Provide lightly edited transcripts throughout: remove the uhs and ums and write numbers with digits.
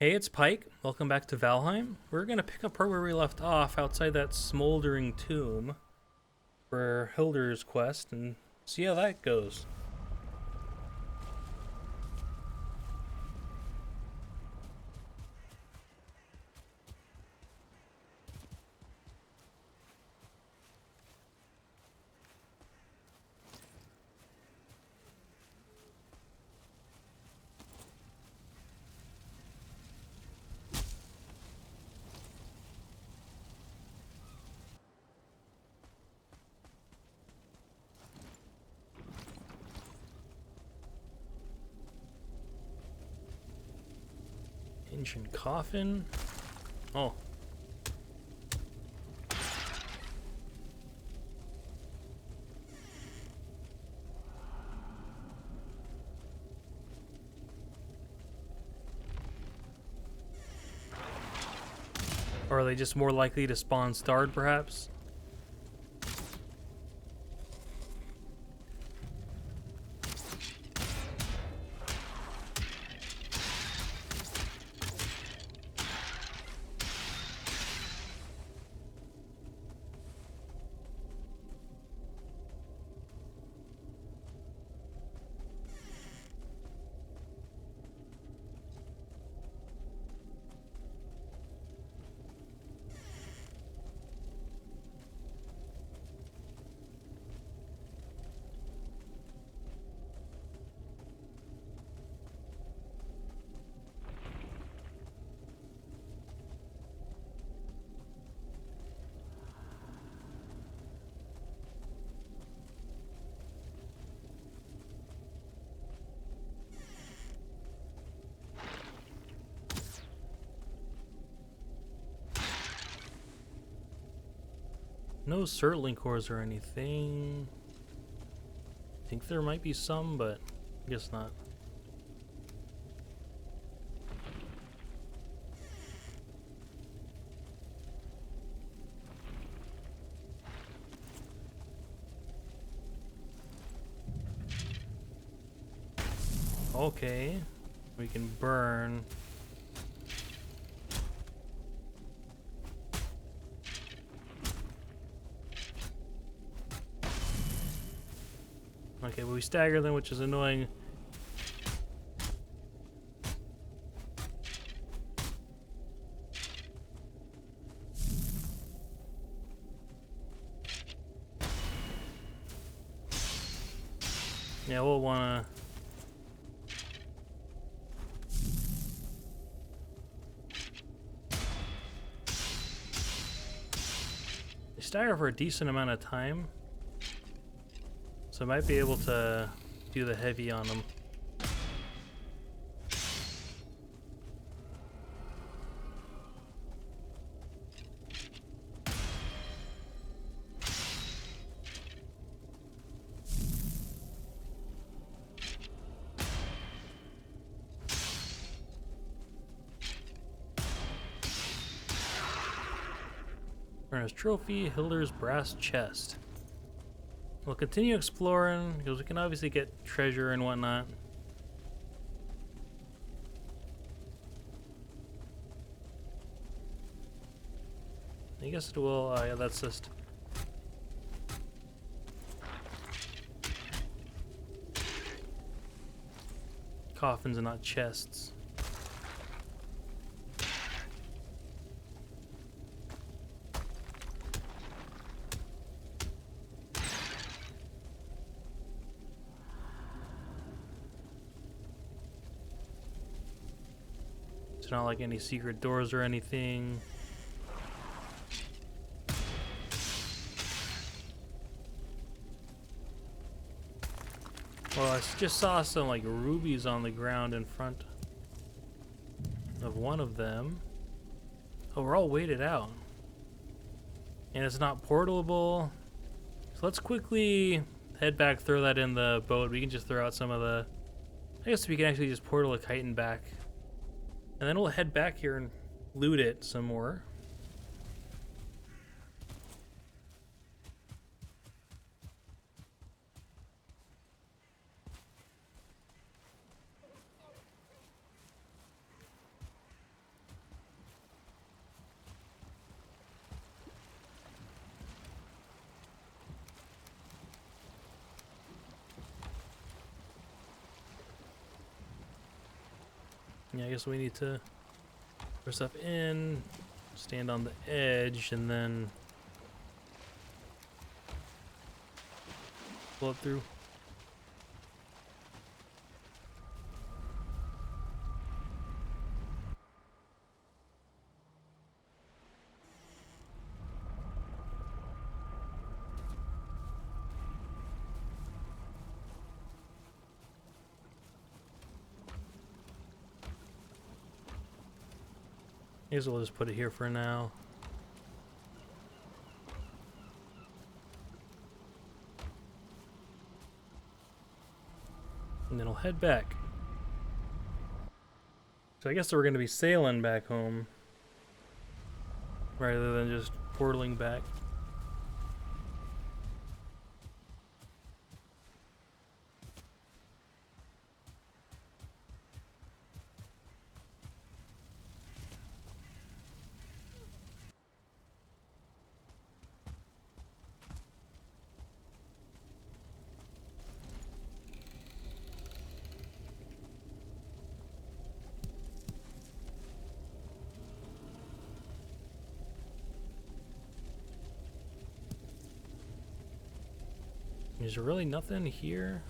Hey, it's Pike. Welcome back to Valheim. We're gonna pick up right where we left off outside that Smouldering Tomb for Hildir's quest and see how that goes. Ancient coffin. Oh. Or are they just more likely to spawn starred, perhaps? No Surtling cores or anything. I think there might be some, but I guess not. Okay, we can burn. Okay, but we stagger them, which is annoying. Yeah, we'll wanna... They stagger for a decent amount of time. So I might be able to do the heavy on them. Brenna's trophy, Hildir's brass chest. We'll continue exploring because we can obviously get treasure and whatnot. I guess it will. Yeah, that's just. Coffins and not chests. It's not like any secret doors or anything. Well, I just saw some like rubies on the ground in front of one of them. Oh, we're all weighted out. And it's not portable. So let's quickly head back, throw that in the boat. We can just throw out some of the... I guess we can actually just portal a chitin back. And then we'll head back here and loot it some more. Yeah, I guess we need to put stuff in, stand on the edge, and then pull it through. I guess we'll just put it here for now. And then we'll head back. So I guess we're going to be sailing back home rather than just portaling back. Is there really nothing here?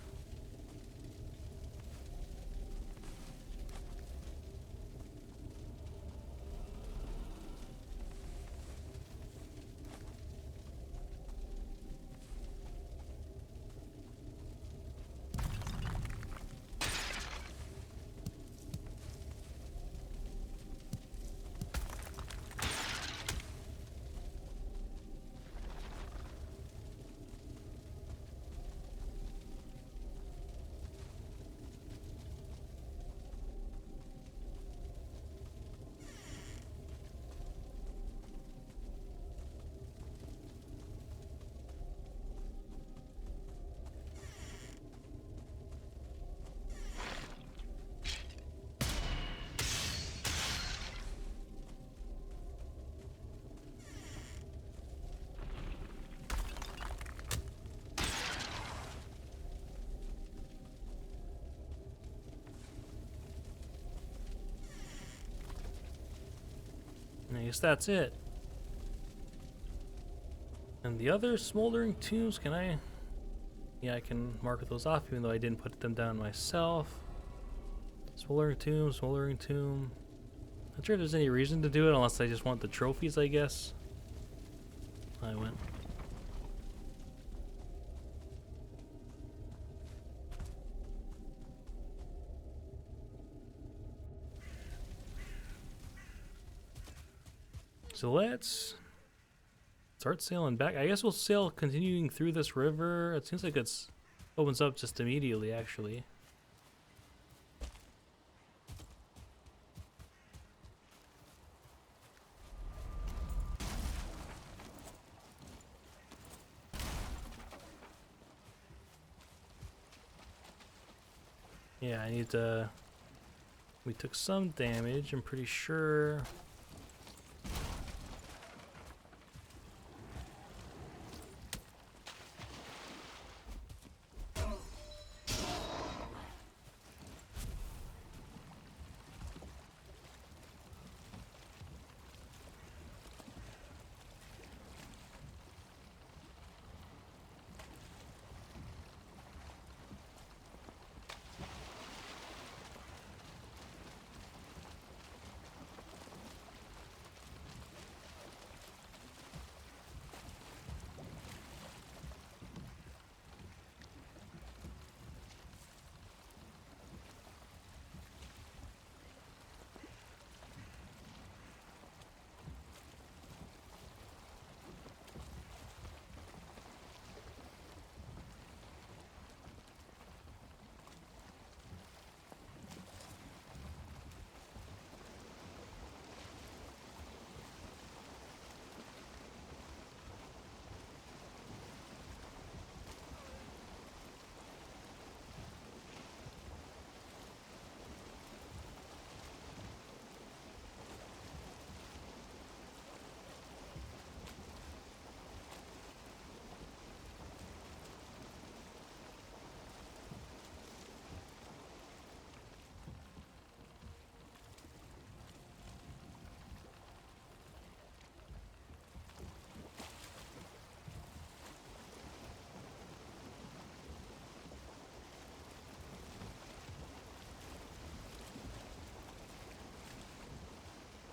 I guess that's it. And the other Smouldering Tombs, can I? Yeah, I can mark those off even though I didn't put them down myself. Smouldering Tomb, Smouldering Tomb. Not sure if there's any reason to do it unless I just want the trophies, I guess. I went. So let's start sailing back. I guess we'll sail continuing through this river. It seems like it's opens up just immediately, actually. Yeah, I need to... We took some damage, I'm pretty sure.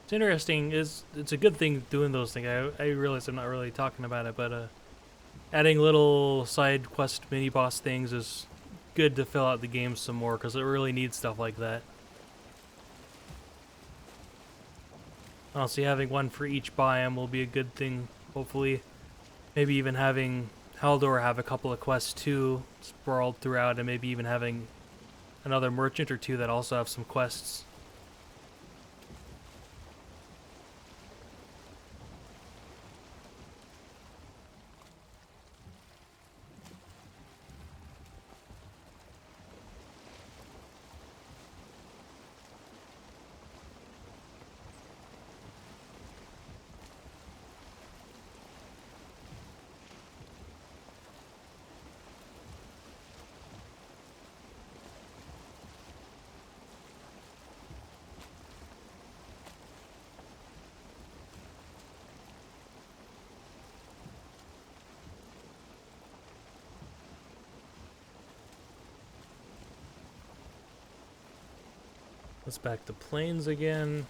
It's interesting. It's a good thing doing those things. I realize I'm not really talking about it, but adding little side quest mini boss things is good to fill out the game some more because it really needs stuff like that. Honestly, having one for each biome will be a good thing. Hopefully, maybe even having Haldor have a couple of quests too, sprawled throughout, and maybe even having another merchant or two that also have some quests. Let's back to plains again.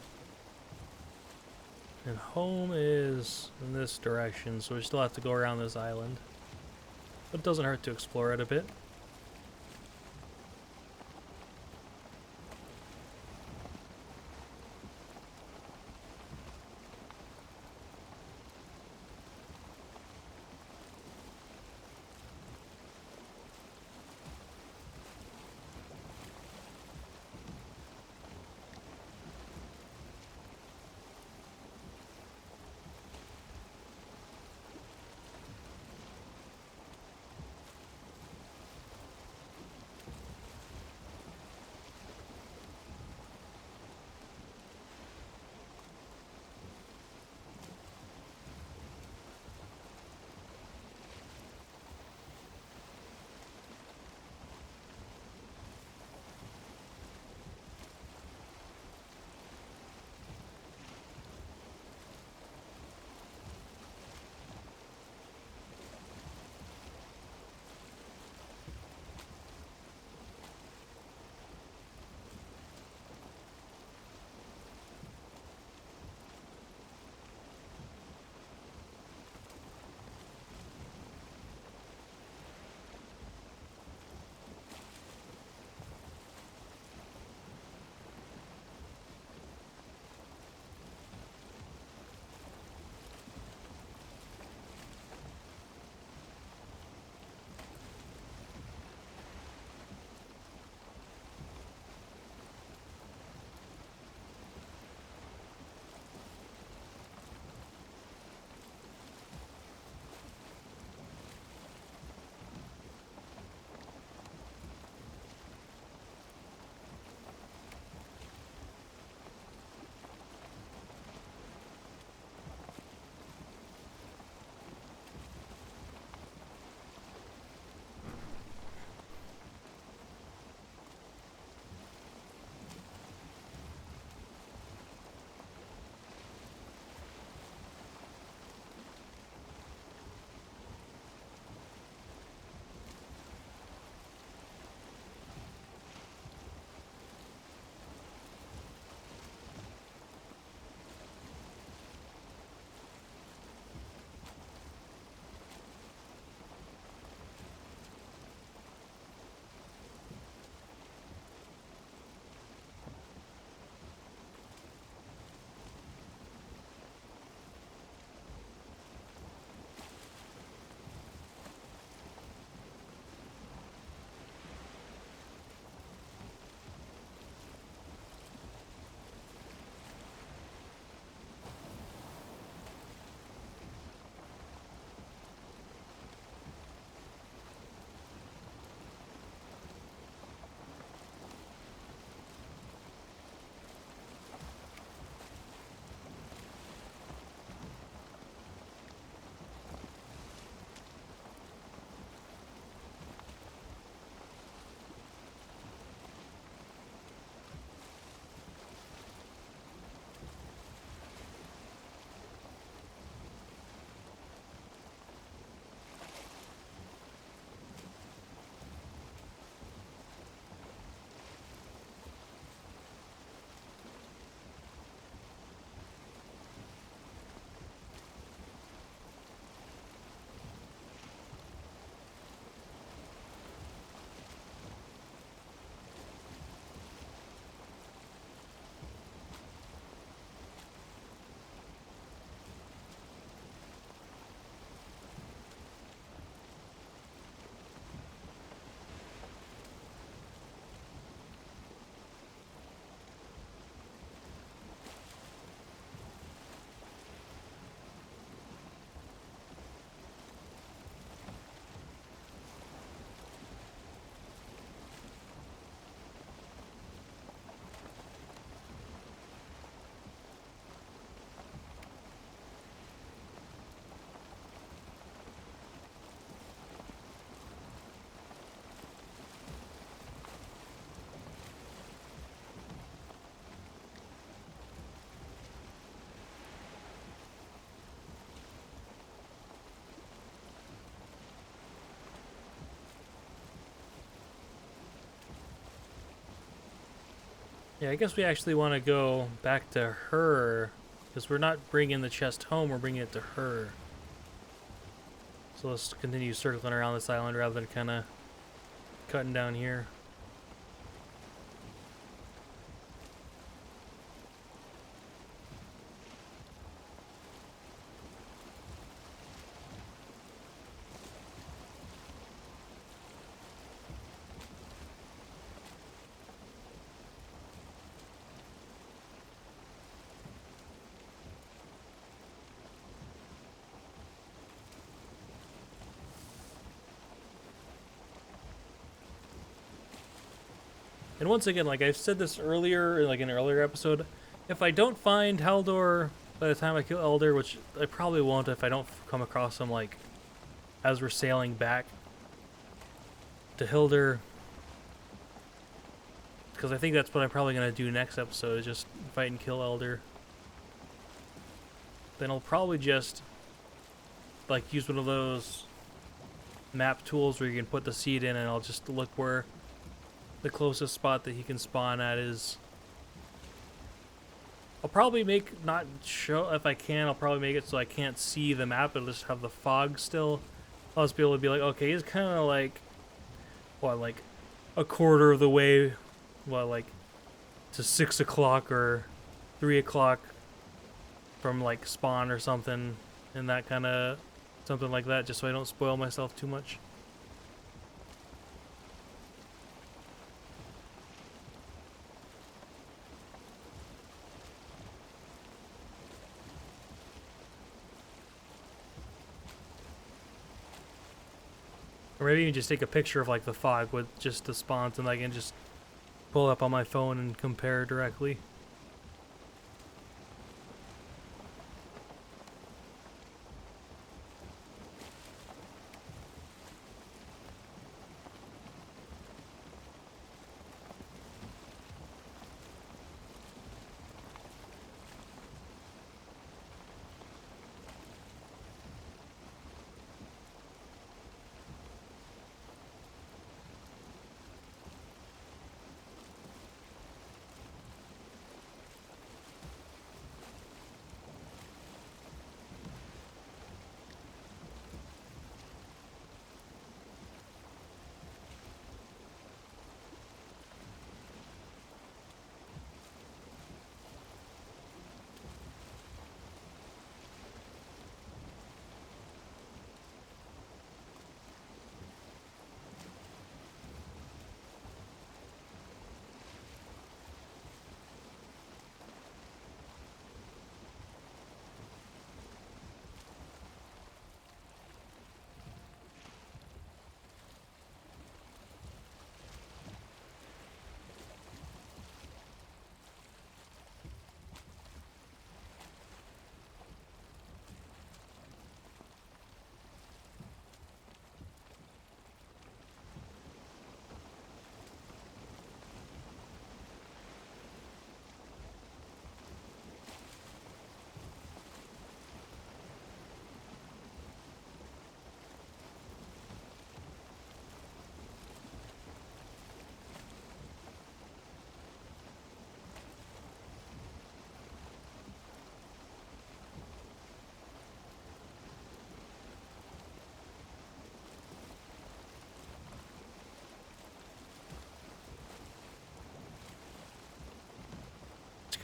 And home is in this direction, so we still have to go around this island. But it doesn't hurt to explore it a bit. Yeah, I guess we actually want to go back to her, because we're not bringing the chest home, we're bringing it to her. So let's continue circling around this island rather than kind of cutting down here. And once again, like I've said this earlier, like in an earlier episode, if I don't find Haldor by the time I kill Elder, which I probably won't if I don't come across him like as we're sailing back to Hildir, because I think that's what I'm probably going to do next episode, is just fight and kill Elder. Then I'll probably just like use one of those map tools where you can put the seed in, and I'll just look where the closest spot that he can spawn at is. I'll probably make, not show, if I can, I'll probably make it so I can't see the map, it'll just have the fog still. I'll just be able to be like, okay, he's kind of like, what, like a quarter of the way, what, like to 6 o'clock or 3 o'clock from like spawn or something, and that kind of, something like that, just so I don't spoil myself too much. Or maybe even just take a picture of like the fog with just the spawns, and I can just pull it up on my phone and compare directly.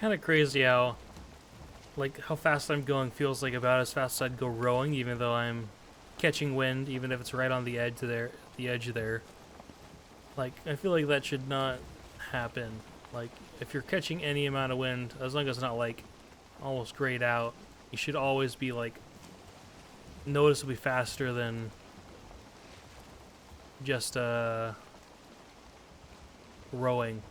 Kind of crazy how, like, how fast I'm going feels like about as fast as I'd go rowing, even though I'm catching wind, even if it's right on the edge there. Like, I feel like that should not happen. Like, if you're catching any amount of wind, as long as it's not like almost grayed out, you should always be like noticeably faster than just rowing.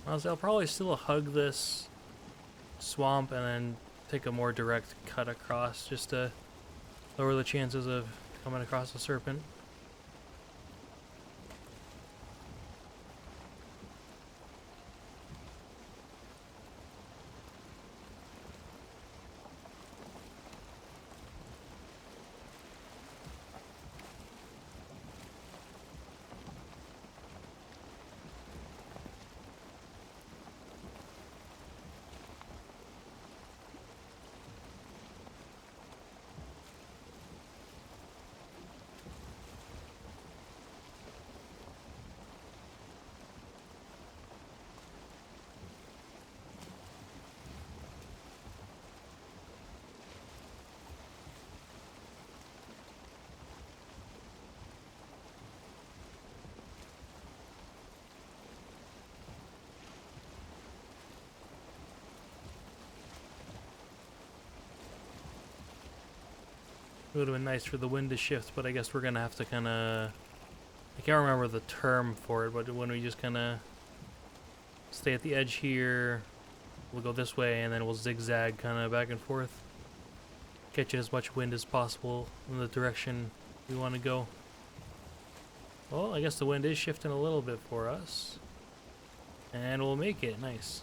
Honestly, I'll probably still hug this swamp and then take a more direct cut across just to lower the chances of coming across a serpent. It would have been nice for the wind to shift, but I guess we're gonna have to kind of, I can't remember the term for it, but when we just kind of stay at the edge here, we'll go this way and then we'll zigzag kind of back and forth, catch as much wind as possible in the direction we want to go. Well, I guess the wind is shifting a little bit for us, and we'll make it. Nice.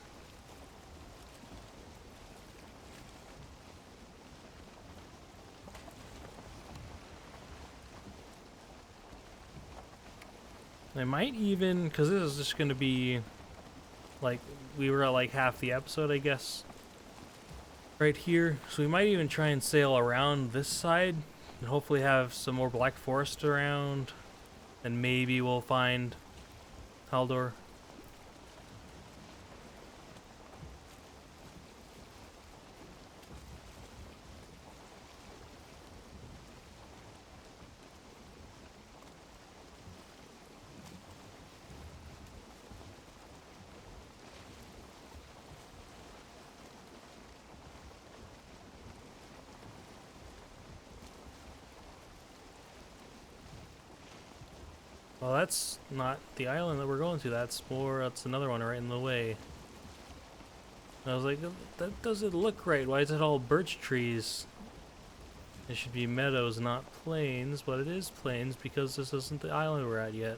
I might even, because this is just going to be, like, we were at like half the episode, I guess, right here. So we might even try and sail around this side and hopefully have some more black forest around. And maybe we'll find Haldor. Well, that's not the island that we're going to. That's another one right in the way. And I was like, that doesn't look right. Why is it all birch trees? It should be meadows, not plains, but it is plains because this isn't the island we're at yet.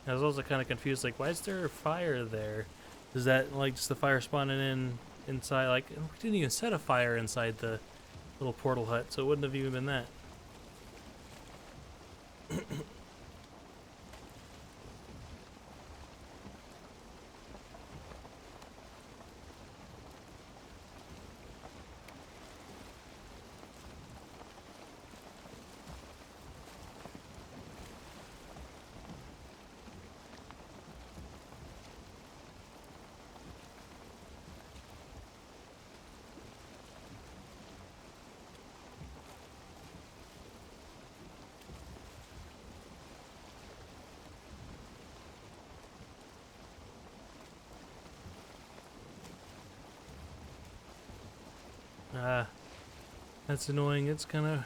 I was also kind of confused, like, why is there a fire there? Is that, like, just the fire spawning inside? Like, we didn't even set a fire inside the little portal hut, so it wouldn't have even been that. That's annoying. It's kind of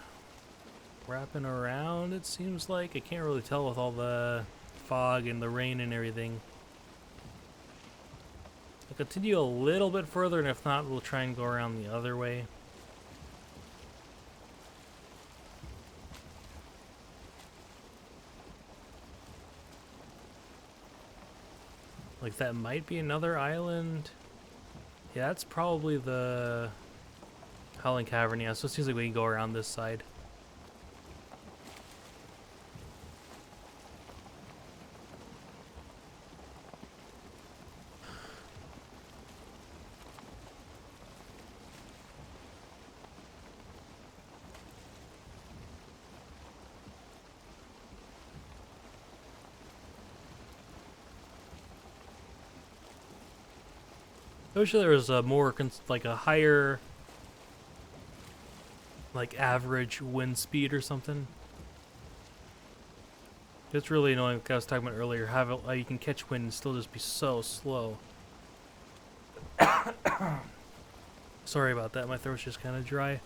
wrapping around, it seems like. I can't really tell with all the fog and the rain and everything. I'll continue a little bit further, and if not, we'll try and go around the other way. Like, that might be another island. Yeah, that's probably the Howling Cavern, yeah, so it seems like we can go around this side. I wish there was a more, like a higher, like average wind speed or something. It's really annoying, like I was talking about earlier, how you can catch wind and still just be so slow. Sorry about that, my throat's just kind of dry.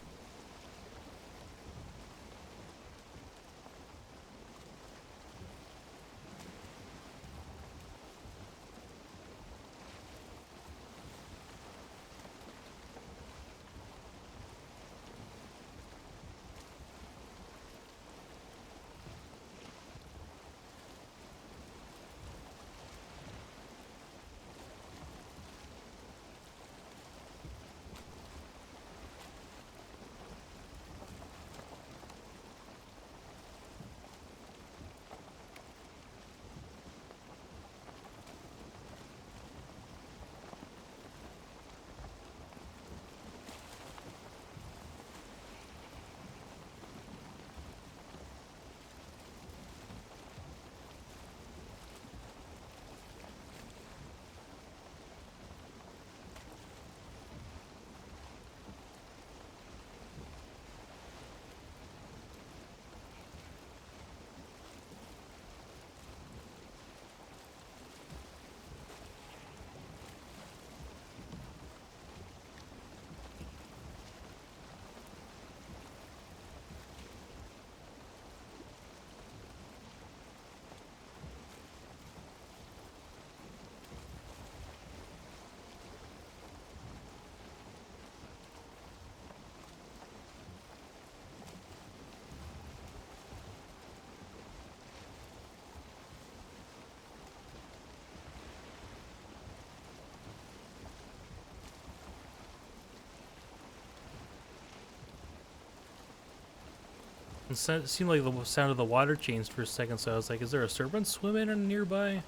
It seemed like the sound of the water changed for a second, so I was like, is there a serpent swimming in nearby?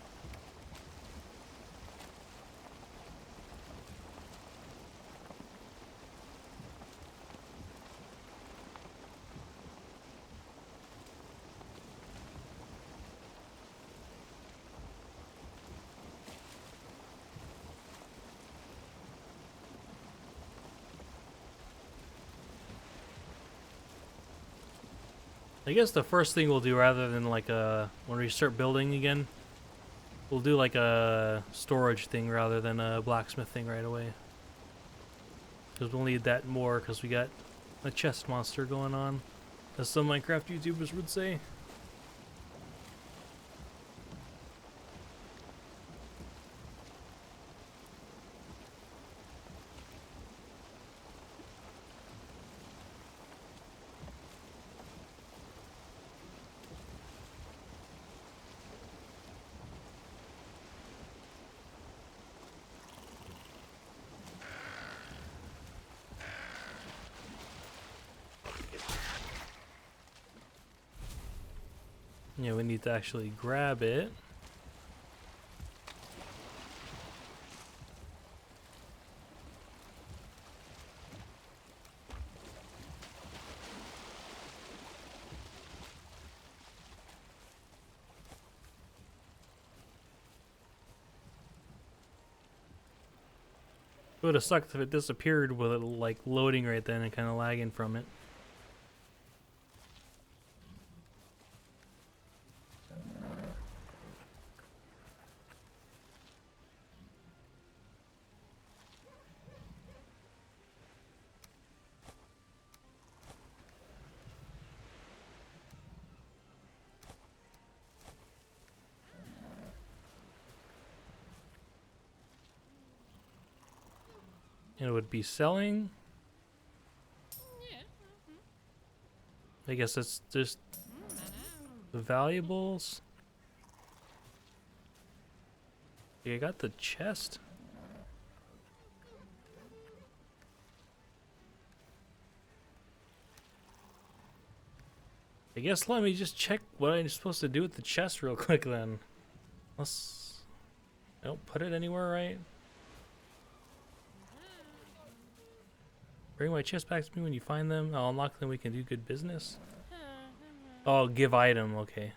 I guess the first thing we'll do, rather than like when we start building again, we'll do like a storage thing rather than a blacksmith thing right away. Because we'll need that more, because we got a chest monster going on, as some Minecraft YouTubers would say. Yeah, we need to actually grab it. It would have sucked if it disappeared with it like loading right then and kind of lagging from it. And it would be selling. I guess it's just the valuables. Yeah, I got the chest. I guess let me just check what I'm supposed to do with the chest real quick then. Unless I don't put it anywhere right. Bring my chest back to me when you find them. I'll unlock them. We can do good business. Oh, give item. Okay.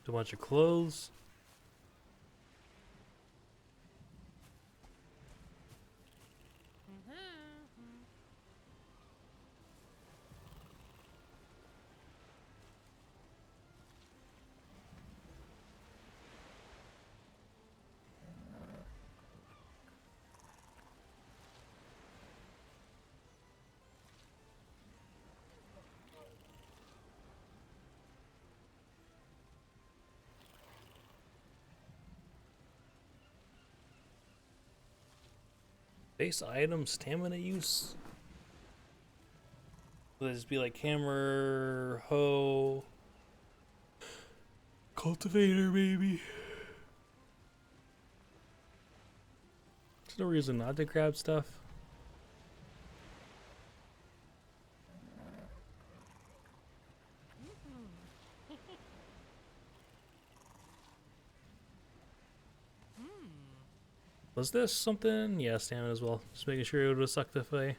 A bunch of clothes. Base item, stamina use. Will this be like hammer, hoe, cultivator, maybe? There's no reason not to grab stuff. Was this something? Yeah, stamina as well. Just making sure it would have sucked if I...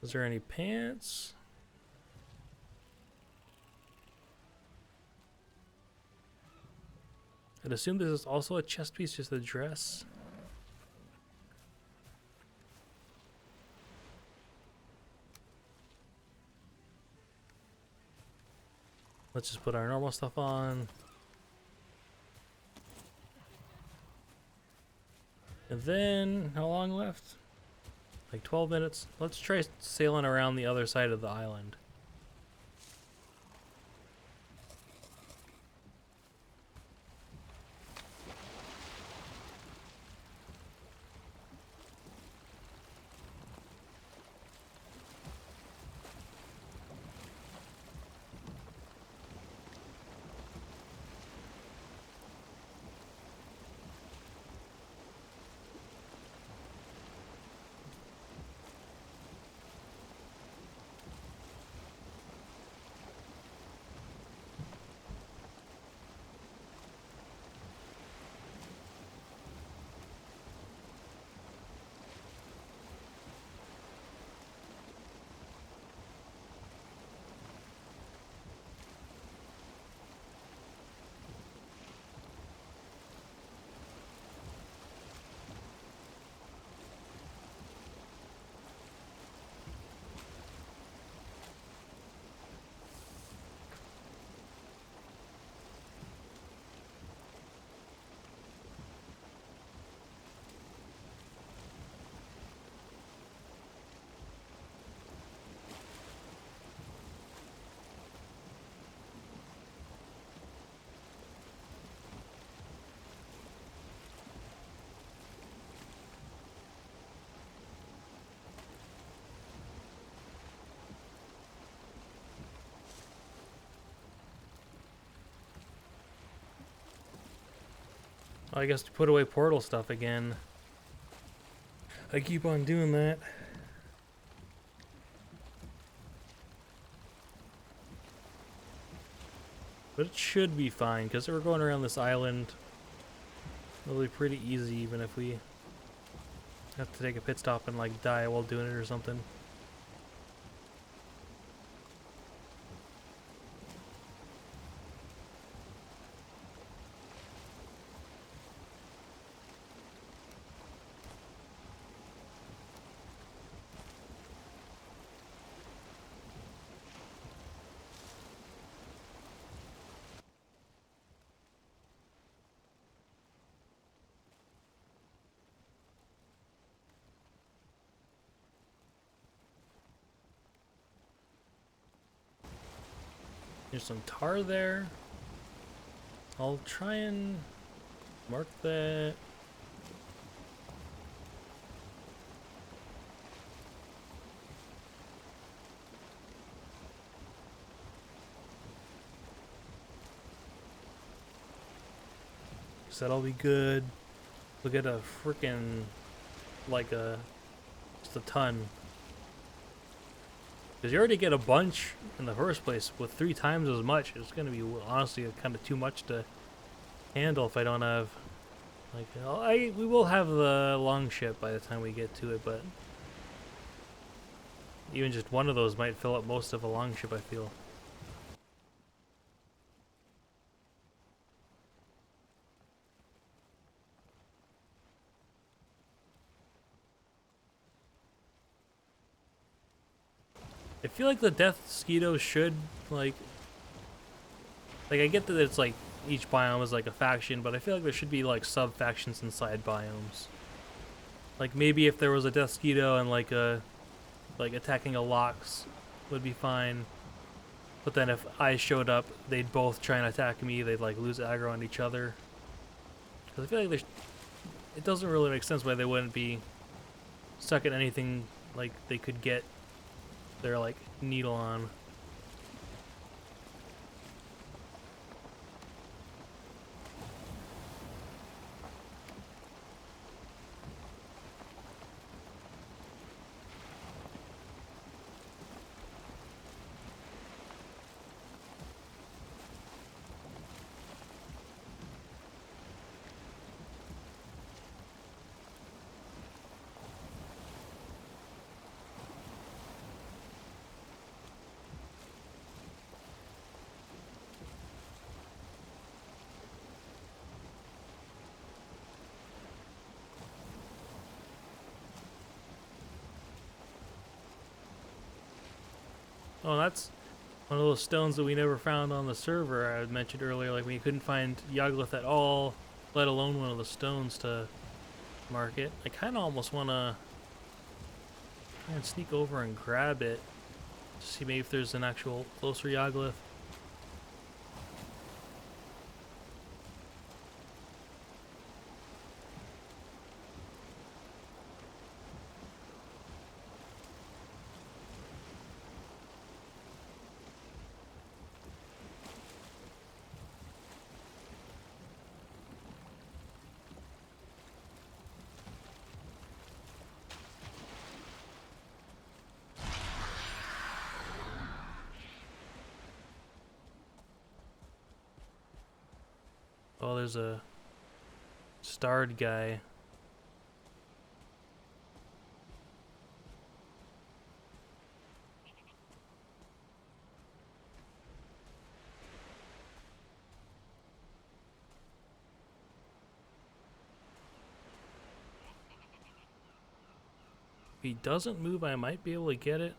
Is there any pants? I'd assume this is also a chest piece, just a dress. Let's just put our normal stuff on. And then, how long left? Like 12 minutes. Let's try sailing around the other side of the island. I guess to put away portal stuff again. I keep on doing that. But it should be fine, because we're going around this island. It'll be pretty easy, even if we have to take a pit stop and like die while doing it or something. There's some tar there. I'll try and mark that. So that'll be good. We'll get a freaking, like just a ton. Because you already get a bunch in the first place with 3 times as much. It's going to be honestly kind of too much to handle if I don't have, like, we will have the long ship by the time we get to it, but even just one of those might fill up most of a long ship, I feel. I feel like the Death Skeetos should, like I get that it's like each biome is like a faction, but I feel like there should be like sub-factions inside biomes. Like maybe if there was a Death Skeeto and like attacking a Lox would be fine. But then if I showed up, they'd both try and attack me, they'd like lose aggro on each other. Because I feel like it doesn't really make sense why they wouldn't be stuck at anything like they could get their like needle on. Oh, that's one of those stones that we never found on the server I had mentioned earlier. Like, we couldn't find Yagluth at all, let alone one of the stones to mark it. I kind of almost want to try and sneak over and grab it to see maybe if there's an actual closer Yagluth. Oh, there's a starred guy. If he doesn't move, I might be able to get it.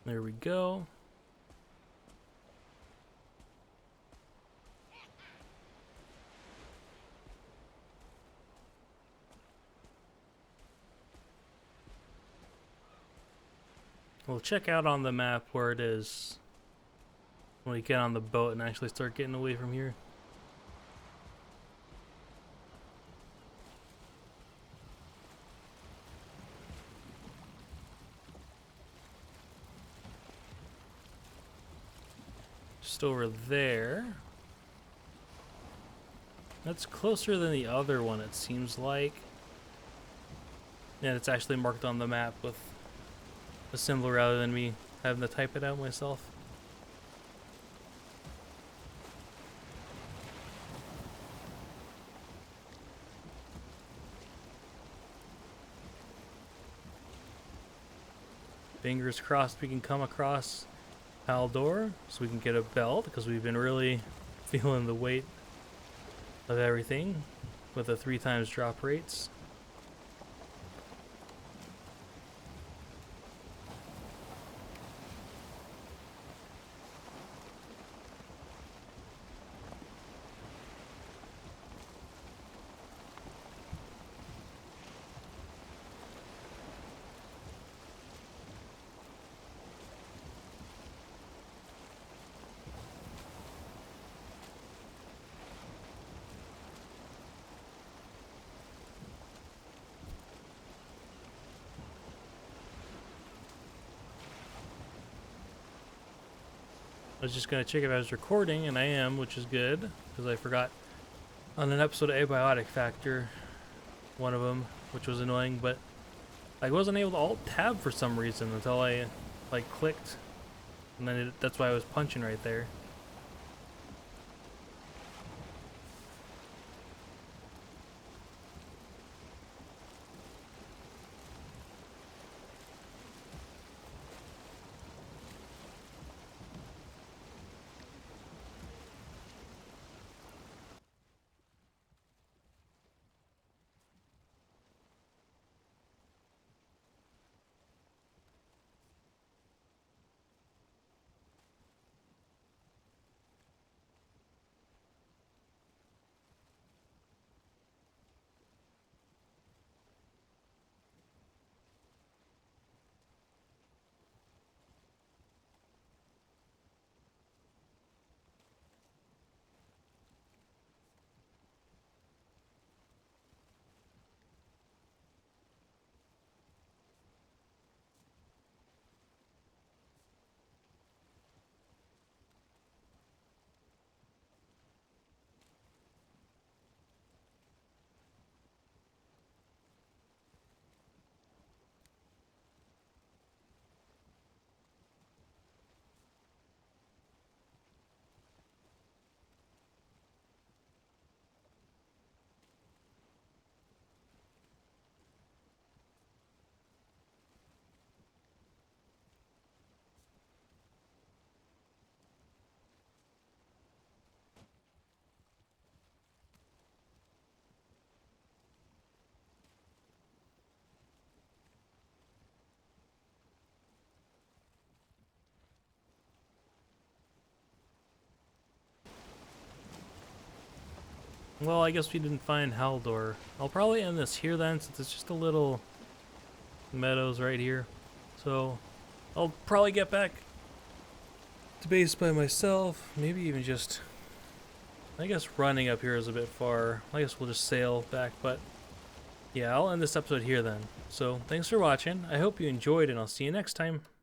There we go. We'll check out on the map where it is when we get on the boat and actually start getting away from here. Just over there. That's closer than the other one, it seems like. And it's actually marked on the map with a symbol rather than me having to type it out myself. Fingers crossed we can come across Haldor so we can get a belt, because we've been really feeling the weight of everything with the 3 times drop rates. I was just going to check if I was recording, and I am, which is good, because I forgot on an episode of Abiotic Factor, one of them, which was annoying, but I wasn't able to Alt-Tab for some reason until I, like, clicked, and then that's why I was punching right there. Well, I guess we didn't find Haldor. I'll probably end this here then, since it's just a little meadows right here. So I'll probably get back to base by myself. Maybe even just, I guess running up here is a bit far. I guess we'll just sail back, but yeah, I'll end this episode here then. So thanks for watching. I hope you enjoyed, and I'll see you next time.